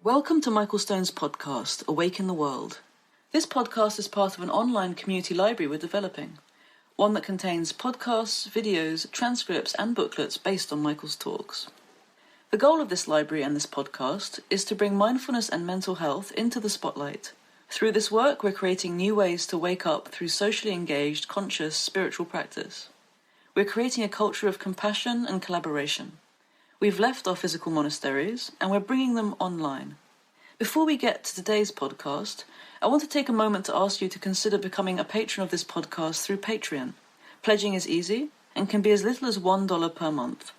Welcome to Michael Stone's podcast, Awaken the World. This podcast is part of an online community library we're developing, one that contains podcasts, videos, transcripts, and booklets based on Michael's talks. The goal of this library and this podcast is to bring mindfulness and mental health into the spotlight. Through this work, we're creating new ways to wake up through socially engaged, conscious, spiritual practice. We're creating a culture of compassion and collaboration. We've left our physical monasteries, and we're bringing them online. Before we get to today's podcast, I want to take a moment to ask you to consider becoming a patron of this podcast through Patreon. Pledging is easy and can be as little as $1 per month.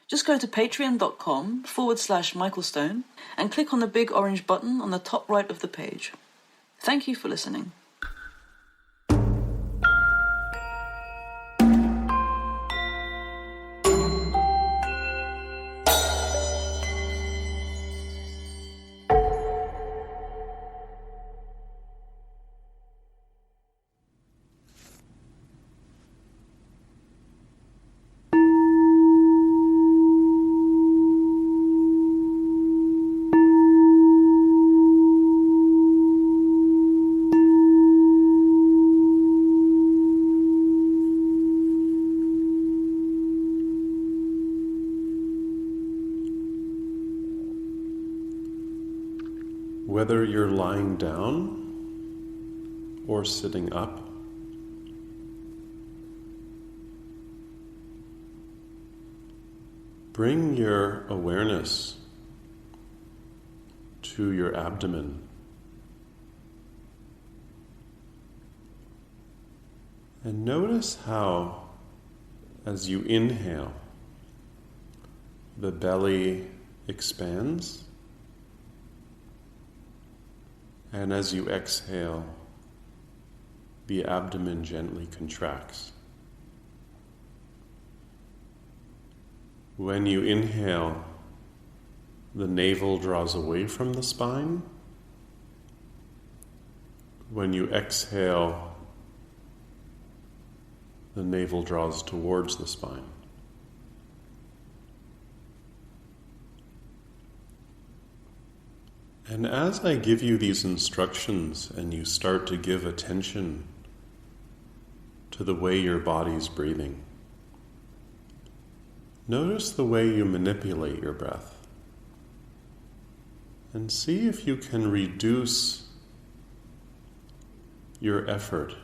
Just go to patreon.com/Michael Stone and click on the big orange button on the top right of the page. Thank you for listening. Whether you're lying down or sitting up, bring your awareness to your abdomen. And notice how, as you inhale, the belly expands. And as you exhale, the abdomen gently contracts. When you inhale, the navel draws away from the spine. When you exhale, the navel draws towards the spine. And as I give you these instructions and you start to give attention to the way your body's breathing, notice the way you manipulate your breath and see if you can reduce your effort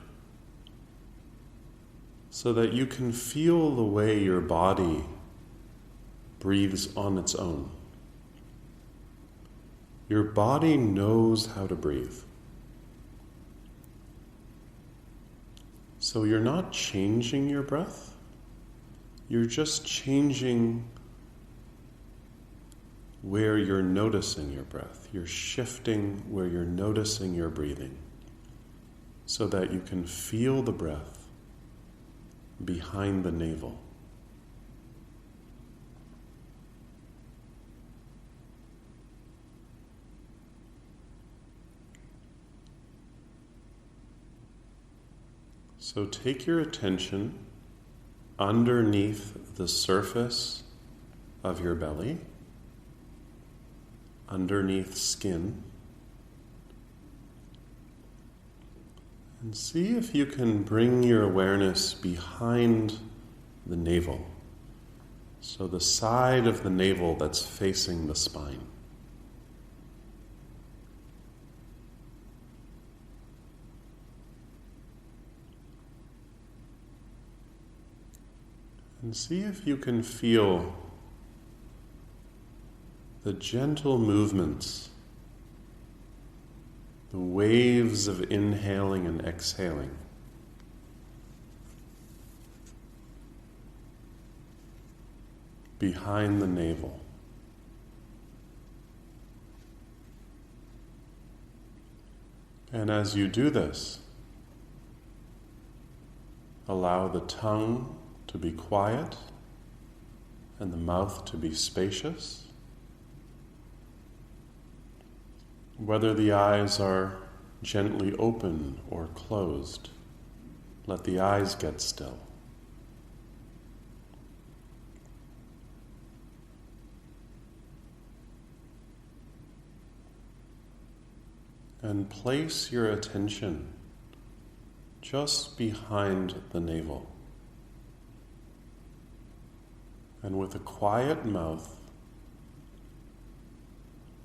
so that you can feel the way your body breathes on its own. Your body knows how to breathe. So you're not changing your breath, you're just changing where you're noticing your breath. You're shifting where you're noticing your breathing so that you can feel the breath behind the navel. So take your attention underneath the surface of your belly, underneath skin, and see if you can bring your awareness behind the navel, so the side of the navel that's facing the spine. And see if you can feel the gentle movements, the waves of inhaling and exhaling. Behind the navel. And as you do this, allow the tongue to be quiet and the mouth to be spacious. Whether the eyes are gently open or closed, let the eyes get still. and place your attention just behind the navel. And with a quiet mouth,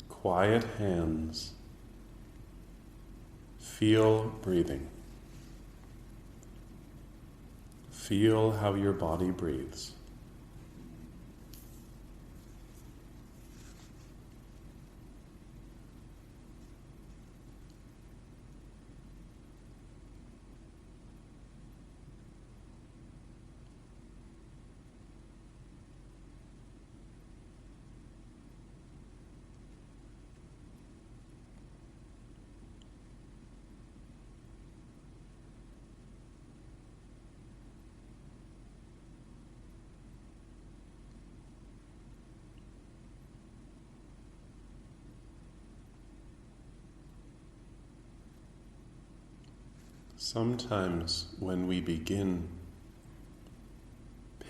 quiet hands, feel breathing. Feel how your body breathes. Sometimes when we begin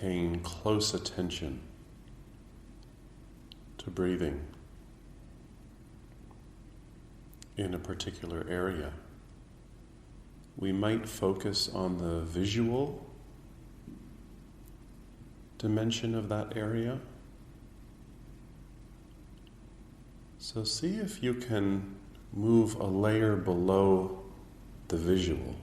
paying close attention to breathing in a particular area, we might focus on the visual dimension of that area. So see if you can move a layer below the visual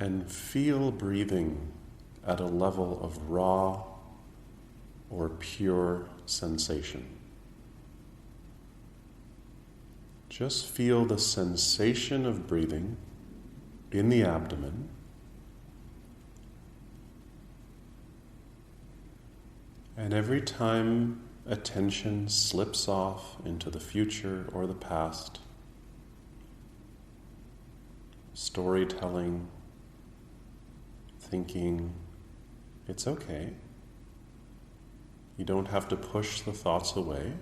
and feel breathing at a level of raw or pure sensation. Just feel the sensation of breathing in the abdomen. And every time attention slips off into the future or the past, storytelling, thinking, it's okay. You don't have to push the thoughts away.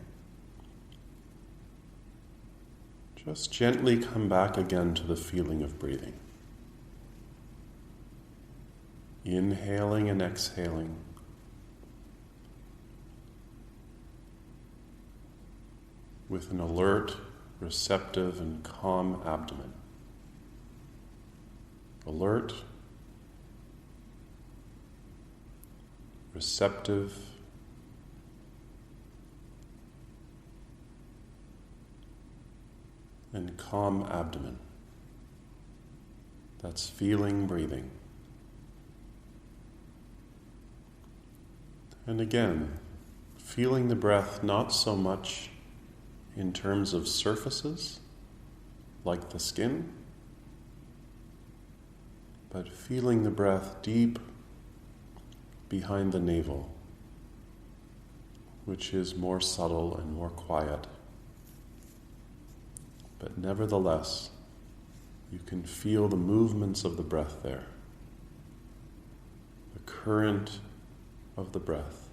Just gently come back again to the feeling of breathing. Inhaling and exhaling. With an alert, receptive, and calm abdomen. Alert, receptive, and calm abdomen. That's feeling breathing. And again, feeling the breath not so much in terms of surfaces, like the skin, but feeling the breath deep behind the navel, which is more subtle and more quiet. But nevertheless, you can feel the movements of the breath there, the current of the breath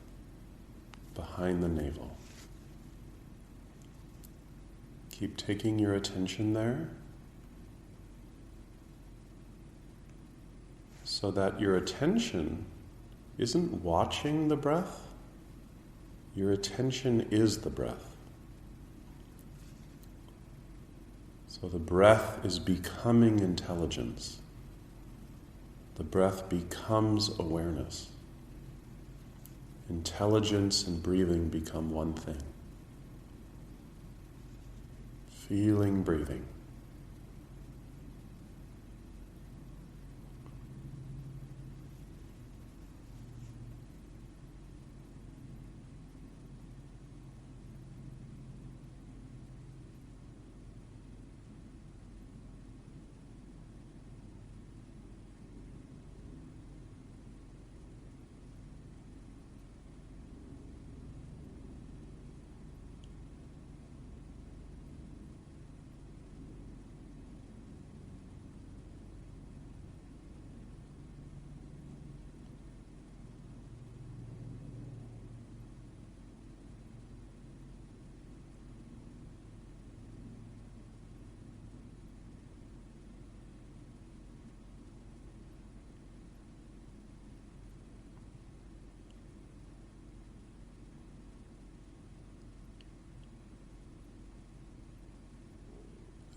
behind the navel. Keep taking your attention there so that your attention isn't watching the breath, your attention is the breath. So the breath is becoming intelligence. The breath becomes awareness. Intelligence and breathing become one thing. Feeling breathing.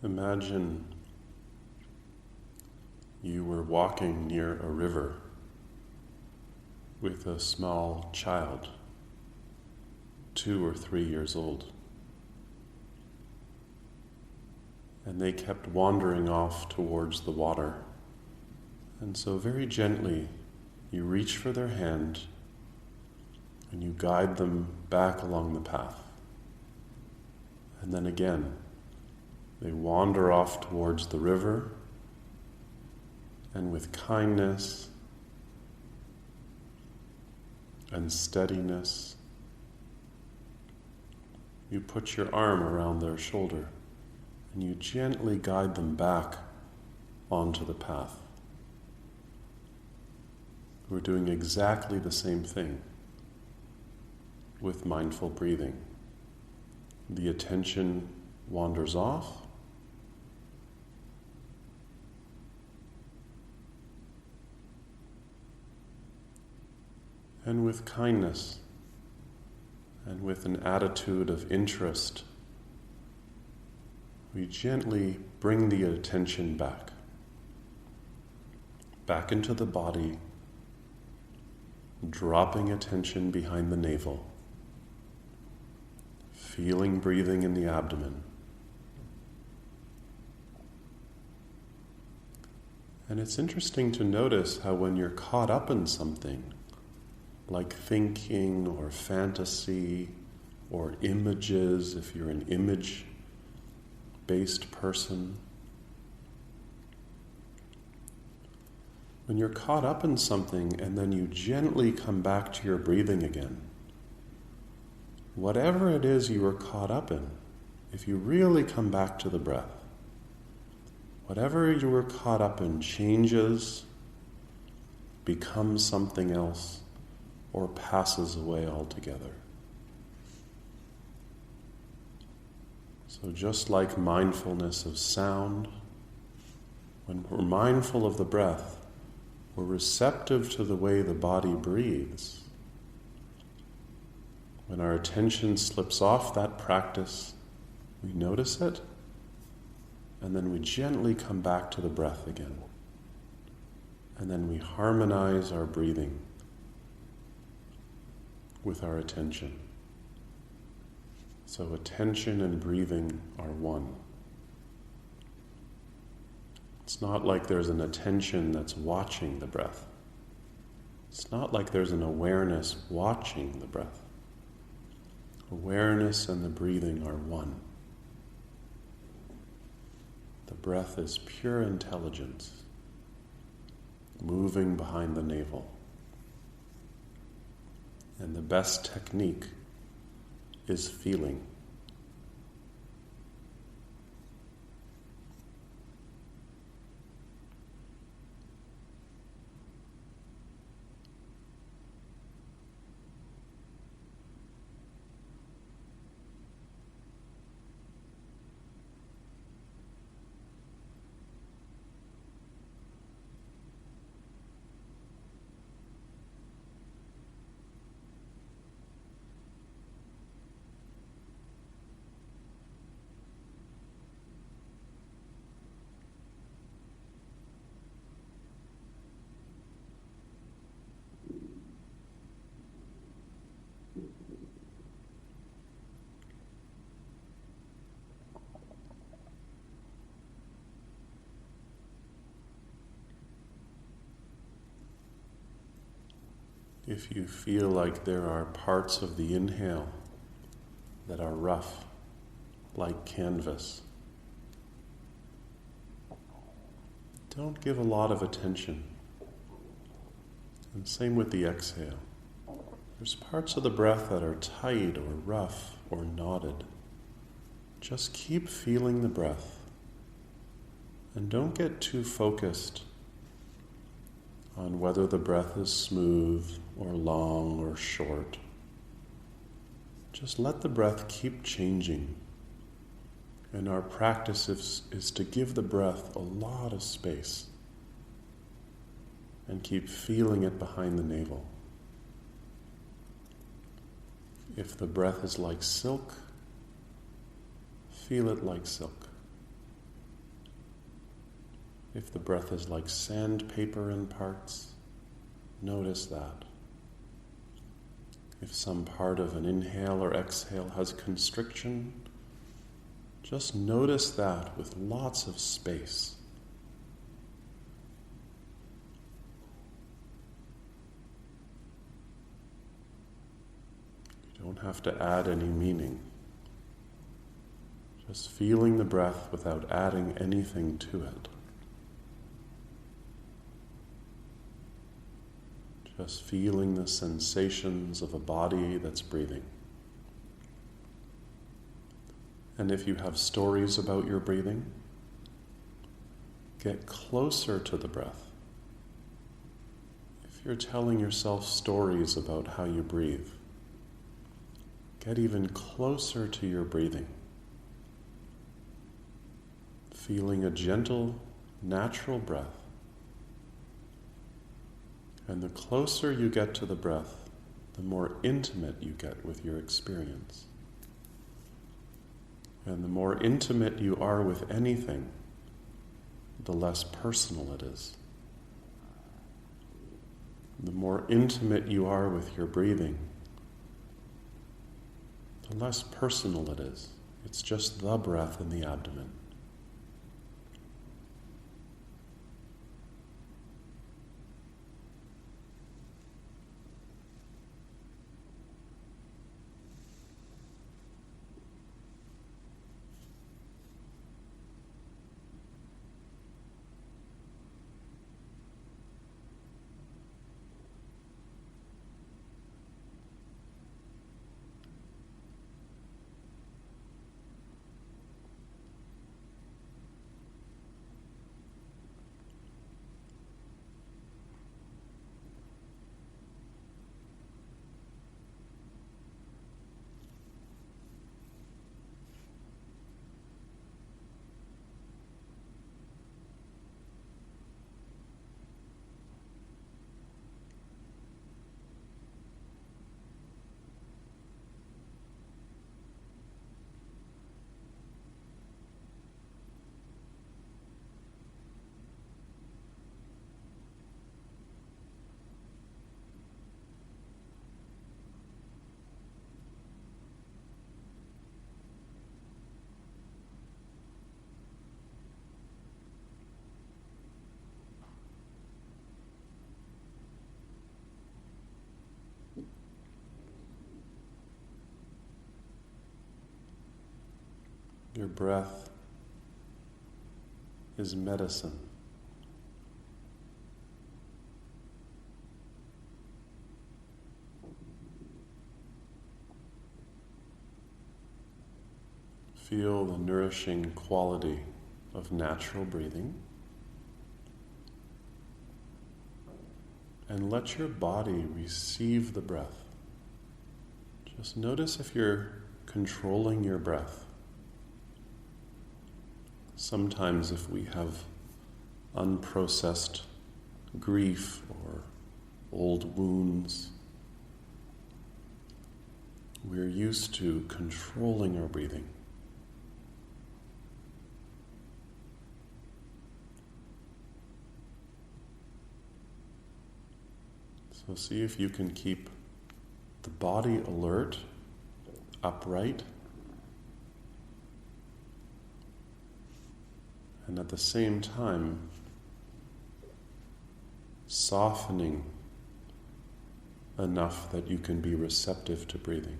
Imagine you were walking near a river with a small child, 2 or 3 years old. And they kept wandering off towards the water. And so very gently, you reach for their hand and you guide them back along the path. And then again, they wander off towards the river, and with kindness and steadiness, you put your arm around their shoulder and you gently guide them back onto the path. We're doing exactly the same thing with mindful breathing. The attention wanders off, and with kindness and with an attitude of interest, we gently bring the attention back into the body, dropping attention behind the navel, feeling breathing in the abdomen. And it's interesting to notice how when you're caught up in something, like thinking or fantasy or images, if you're an image-based person, when you're caught up in something and then you gently come back to your breathing again, whatever it is you were caught up in, if you really come back to the breath, whatever you were caught up in changes, becomes something else, or passes away altogether. So just like mindfulness of sound, when we're mindful of the breath, we're receptive to the way the body breathes. When our attention slips off that practice, we notice it, and then we gently come back to the breath again. And then we harmonize our breathing with our attention. So attention and breathing are one. It's not like there's an attention that's watching the breath. It's not like there's an awareness watching the breath. Awareness and the breathing are one. The breath is pure intelligence, moving behind the navel. And the best technique is feeling. If you feel like there are parts of the inhale that are rough, like canvas, don't give a lot of attention. And same with the exhale. There's parts of the breath that are tight or rough or knotted. Just keep feeling the breath. And don't get too focused on whether the breath is smooth or long or short. Just let the breath keep changing. And our practice is to give the breath a lot of space and keep feeling it behind the navel. If the breath is like silk, feel it like silk. If the breath is like sandpaper in parts, notice that. If some part of an inhale or exhale has constriction, just notice that with lots of space. You don't have to add any meaning. Just feeling the breath without adding anything to it. Just feeling the sensations of a body that's breathing. And if you have stories about your breathing, get closer to the breath. If you're telling yourself stories about how you breathe, get even closer to your breathing. Feeling a gentle, natural breath. And the closer you get to the breath, the more intimate you get with your experience. And the more intimate you are with anything, the less personal it is. The more intimate you are with your breathing, the less personal it is. It's just the breath in the abdomen. Your breath is medicine. Feel the nourishing quality of natural breathing. And let your body receive the breath. Just notice if you're controlling your breath. Sometimes if we have unprocessed grief or old wounds, we're used to controlling our breathing. So see if you can keep the body alert, upright, and at the same time softening enough that you can be receptive to breathing.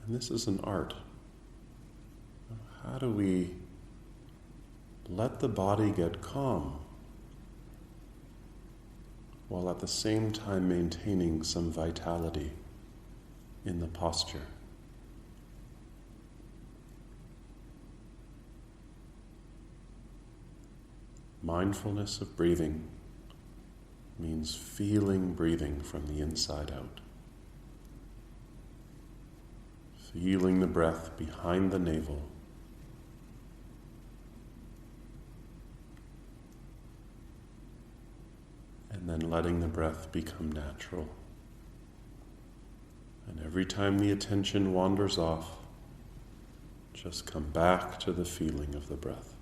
And this is an art. How do we let the body get calm while at the same time maintaining some vitality in the posture? Mindfulness of breathing means feeling breathing from the inside out. Feeling the breath behind the navel. And then letting the breath become natural. And every time the attention wanders off, Just come back to the feeling of the breath.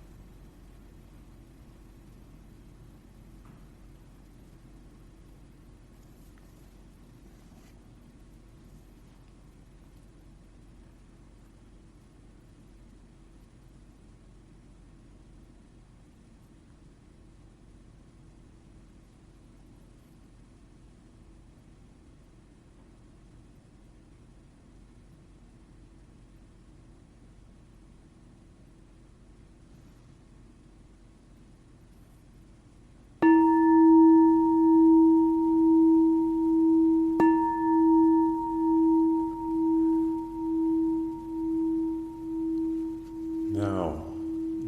Now,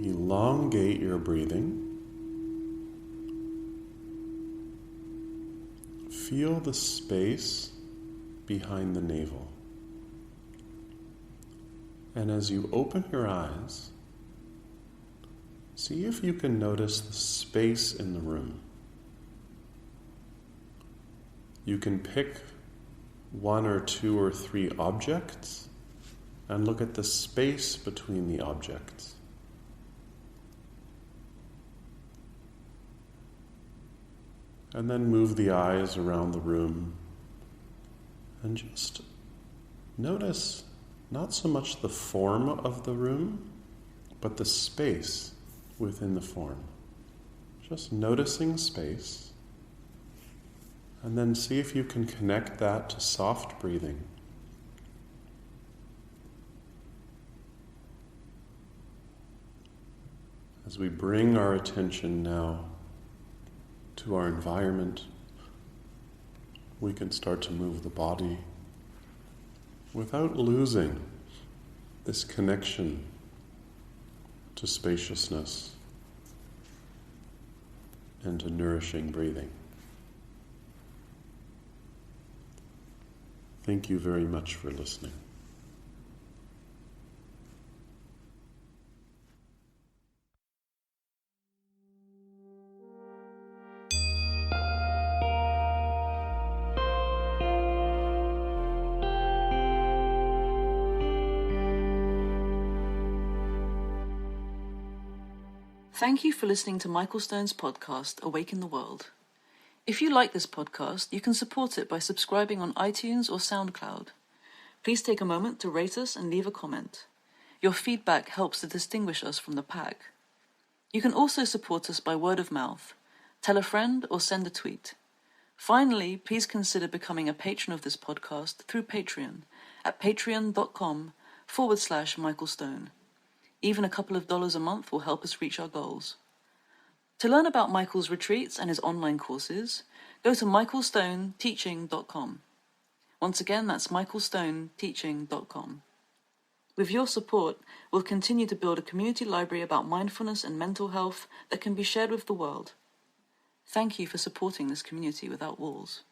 elongate your breathing. Feel the space behind the navel. And as you open your eyes, see if you can notice the space in the room. You can pick one or two or three objects and look at the space between the objects. And then move the eyes around the room and just notice not so much the form of the room, but the space within the form. Just noticing space, and then see if you can connect that to soft breathing. As we bring our attention now to our environment, we can start to move the body without losing this connection to spaciousness and to nourishing breathing. Thank you very much for listening. Thank you for listening to Michael Stone's podcast, Awaken the World. If you like this podcast, you can support it by subscribing on iTunes or SoundCloud. Please take a moment to rate us and leave a comment. Your feedback helps to distinguish us from the pack. You can also support us by word of mouth. Tell a friend or send a tweet. Finally, please consider becoming a patron of this podcast through Patreon at patreon.com/Michael Stone. Even a couple of dollars a month will help us reach our goals. To learn about Michael's retreats and his online courses, go to michaelstoneteaching.com. Once again, that's michaelstoneteaching.com. With your support, we'll continue to build a community library about mindfulness and mental health that can be shared with the world. Thank you for supporting this community without walls.